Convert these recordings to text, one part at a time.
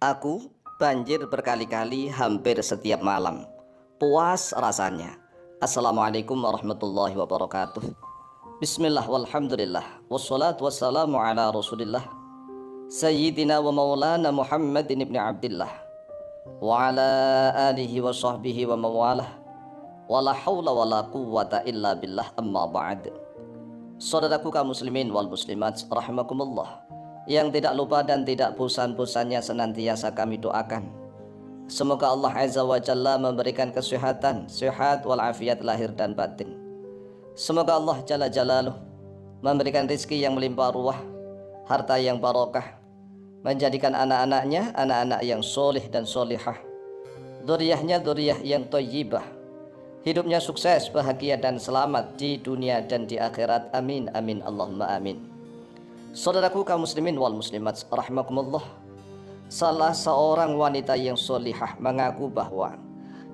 Aku banjir berkali-kali hampir setiap malam. Puas rasanya. Assalamualaikum warahmatullahi wabarakatuh. Bismillah walhamdulillah. Wassalatu wassalamu ala rasulillah Sayyidina wa maulana Muhammadin ibn Abdillah wa ala alihi wa sahbihi wa mawalah. Wala hawla wala quwwata illa billah, amma ba'd. Saudaraku kaum muslimin wal muslimat rahimakumullah, yang tidak lupa dan tidak bosan-bosannya senantiasa kami doakan, semoga Allah Azza wa Jalla memberikan kesehatan, sehat walafiat lahir dan batin. Semoga Allah Jalla Jalaluh memberikan rezeki yang melimpah ruah, harta yang barokah, menjadikan anak-anaknya anak-anak yang soleh dan solihah, dzurriyyahnya dzurriyyah yang thayyibah, hidupnya sukses, bahagia dan selamat di dunia dan di akhirat. Amin amin Allahumma amin. Saudaraku kaum muslimin wal muslimat rahimakumullah, salah seorang wanita yang solihah mengaku bahwa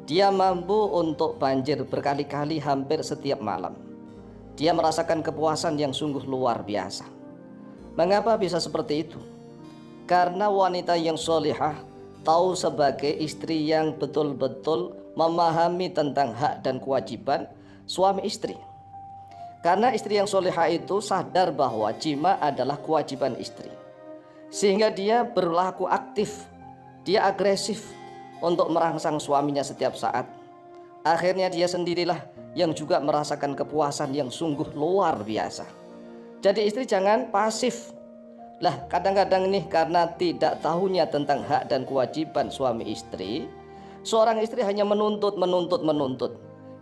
dia mampu untuk banjir berkali-kali hampir setiap malam. Dia merasakan kepuasan yang sungguh luar biasa. Mengapa bisa seperti itu? Karena wanita yang solihah tahu sebagai istri yang betul-betul memahami tentang hak dan kewajiban suami istri. Karena istri yang solehah itu sadar bahwa jima adalah kewajiban istri, sehingga dia berlaku aktif, dia agresif untuk merangsang suaminya setiap saat. Akhirnya dia sendirilah yang juga merasakan kepuasan yang sungguh luar biasa. Jadi istri jangan pasif. Lah kadang-kadang nih, karena tidak tahunya tentang hak dan kewajiban suami istri, seorang istri hanya menuntut.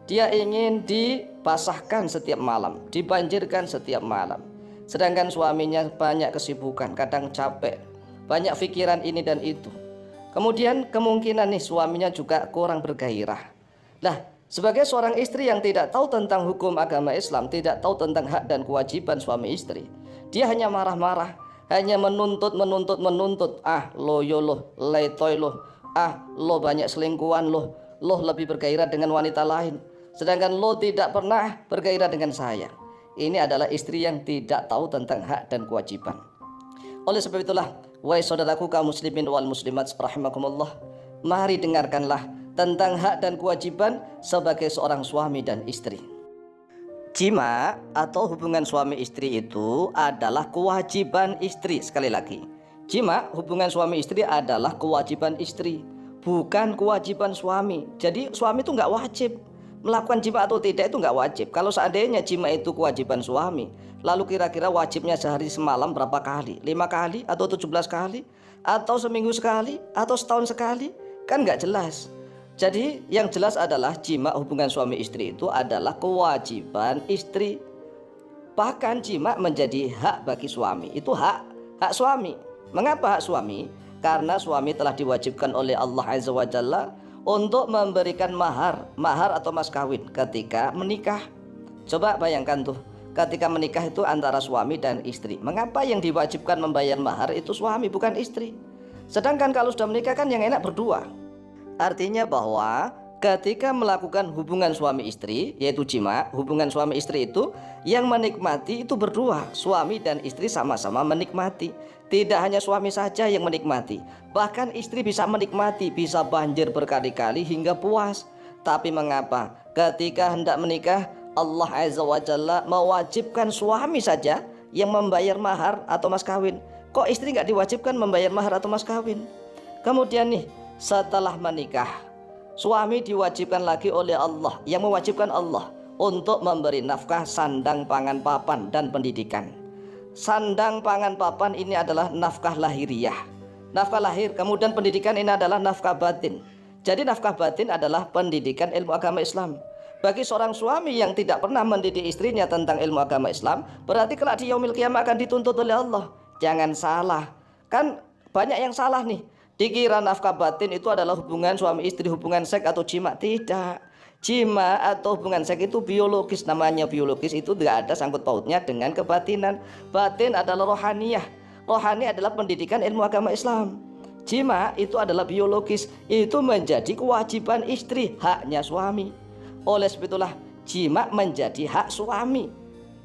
Dia ingin dibasahkan setiap malam, dibanjirkan setiap malam. Sedangkan suaminya banyak kesibukan, kadang capek, banyak pikiran ini dan itu. Kemudian kemungkinan nih suaminya juga kurang bergairah. Lah, sebagai seorang istri yang tidak tahu tentang hukum agama Islam, tidak tahu tentang hak dan kewajiban suami istri, dia hanya marah-marah, hanya menuntut. Ah, lo yo lo, letoy lo, ah, lo banyak selingkuhan lo lebih bergairah dengan wanita lain, sedangkan lo tidak pernah bergairah dengan saya. Ini adalah istri yang tidak tahu tentang hak dan kewajiban. Oleh sebab itulah, wahai saudaraku kaum muslimin wal muslimat rahimakumullah, mari dengarkanlah tentang hak dan kewajiban sebagai seorang suami dan istri. Jima atau hubungan suami istri itu adalah kewajiban istri. Sekali lagi, jima, hubungan suami istri adalah kewajiban istri, bukan kewajiban suami. Jadi suami itu nggak wajib melakukan jima atau tidak, itu nggak wajib. Kalau seandainya jima itu kewajiban suami, lalu kira-kira wajibnya sehari semalam berapa kali? 5 kali atau 17 kali? Atau seminggu sekali? Atau setahun sekali? Kan nggak jelas. Jadi yang jelas adalah jima hubungan suami istri itu adalah kewajiban istri. Bahkan jima menjadi hak bagi suami. Itu hak suami. Mengapa hak suami? Karena suami telah diwajibkan oleh Allah Azza wa Jalla untuk memberikan mahar atau mas kawin ketika menikah. Coba bayangkan tuh, ketika menikah itu antara suami dan istri. Mengapa yang diwajibkan membayar mahar itu suami, bukan istri? Sedangkan kalau sudah menikah kan yang enak berdua. Artinya bahwa ketika melakukan hubungan suami istri, yaitu jima, hubungan suami istri itu yang menikmati itu berdua. Suami dan istri sama-sama menikmati. Tidak hanya suami saja yang menikmati, bahkan istri bisa menikmati, bisa banjir berkali-kali hingga puas. Tapi mengapa ketika hendak menikah Allah Azza wa Jalla mewajibkan suami saja yang membayar mahar atau mas kawin? Kok istri nggak diwajibkan membayar mahar atau mas kawin? Kemudian nih, setelah menikah, suami diwajibkan lagi oleh Allah, yang mewajibkan Allah untuk memberi nafkah, sandang, pangan, papan, dan pendidikan. Sandang, pangan, papan ini adalah nafkah lahiriah, nafkah lahir. Kemudian pendidikan ini adalah nafkah batin. Jadi nafkah batin adalah pendidikan ilmu agama Islam. Bagi seorang suami yang tidak pernah mendidik istrinya tentang ilmu agama Islam, berarti kelak di yaumil qiyamah akan dituntut oleh Allah. Jangan salah, kan banyak yang salah nih. Dikira nafkah batin itu adalah hubungan suami istri, hubungan seks atau jima. Tidak. Jima atau hubungan seks itu biologis, namanya biologis, itu tidak ada sangkut pautnya dengan kebatinan. Batin adalah rohaniyah. Rohani adalah pendidikan ilmu agama Islam. Jima itu adalah biologis, itu menjadi kewajiban istri, haknya suami. Oleh sebab itulah jima menjadi hak suami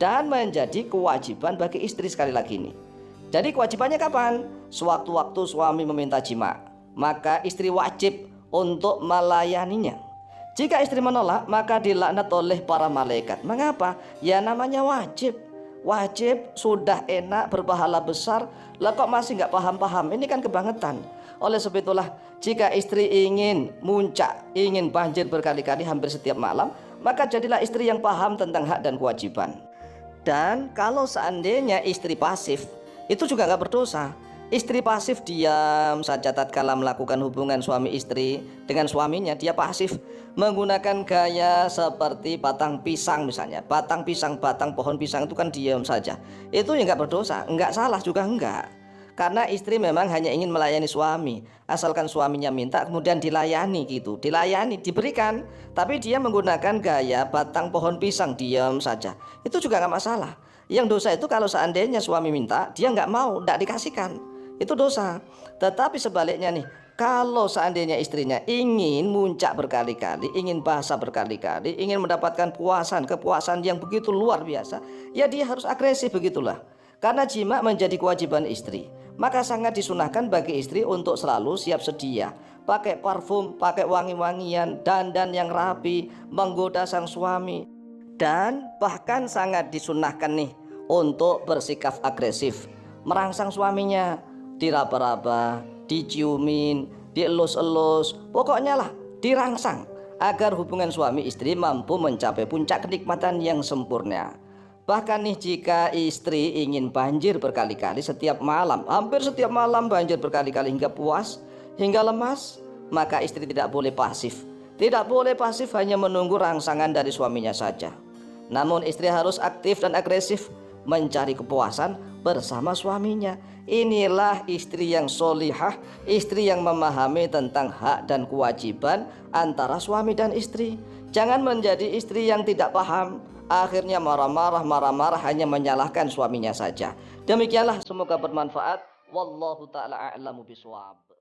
dan menjadi kewajiban bagi istri. Sekali lagi ini, jadi kewajibannya kapan? Sewaktu-waktu suami meminta jima, maka istri wajib untuk melayaninya. Jika istri menolak, maka dilaknat oleh para malaikat. Mengapa? Ya namanya wajib. Wajib sudah enak, berpahala besar, lah kok masih nggak paham-paham? Ini kan kebangetan. Oleh sebab itulah, jika istri ingin muncak, ingin banjir berkali-kali hampir setiap malam, maka jadilah istri yang paham tentang hak dan kewajiban. Dan kalau seandainya istri pasif, itu juga nggak berdosa. Istri pasif diam saja tatkala melakukan hubungan suami istri dengan suaminya, dia pasif menggunakan gaya seperti batang pisang misalnya. Batang pisang, batang pohon pisang itu kan diam saja. Itu ya nggak berdosa, nggak salah juga enggak. Karena istri memang hanya ingin melayani suami, asalkan suaminya minta kemudian dilayani gitu, dilayani, diberikan. Tapi dia menggunakan gaya batang pohon pisang, diam saja, itu juga nggak masalah. Yang dosa itu kalau seandainya suami minta, dia nggak mau, nggak dikasihkan, itu dosa. Tetapi sebaliknya nih, kalau seandainya istrinya ingin muncak berkali-kali, ingin basah berkali-kali, ingin mendapatkan kepuasan yang begitu luar biasa, ya dia harus agresif begitulah. Karena jima menjadi kewajiban istri, maka sangat disunahkan bagi istri untuk selalu siap sedia, pakai parfum, pakai wangi-wangian, dandan yang rapi, menggoda sang suami. Dan bahkan sangat disunahkan nih untuk bersikap agresif, merangsang suaminya, diraba-raba, diciumin, dielus-elus, pokoknya lah dirangsang agar hubungan suami istri mampu mencapai puncak kenikmatan yang sempurna. Bahkan nih, jika istri ingin banjir berkali-kali setiap malam, hampir setiap malam banjir berkali-kali hingga puas, hingga lemas, maka istri tidak boleh pasif. Tidak boleh pasif hanya menunggu rangsangan dari suaminya saja. Namun istri harus aktif dan agresif mencari kepuasan bersama suaminya. Inilah istri yang solihah, istri yang memahami tentang hak dan kewajiban antara suami dan istri. Jangan menjadi istri yang tidak paham, akhirnya marah-marah hanya menyalahkan suaminya saja. Demikianlah, semoga bermanfaat. Wallahu ta'ala a'lamu bishawab.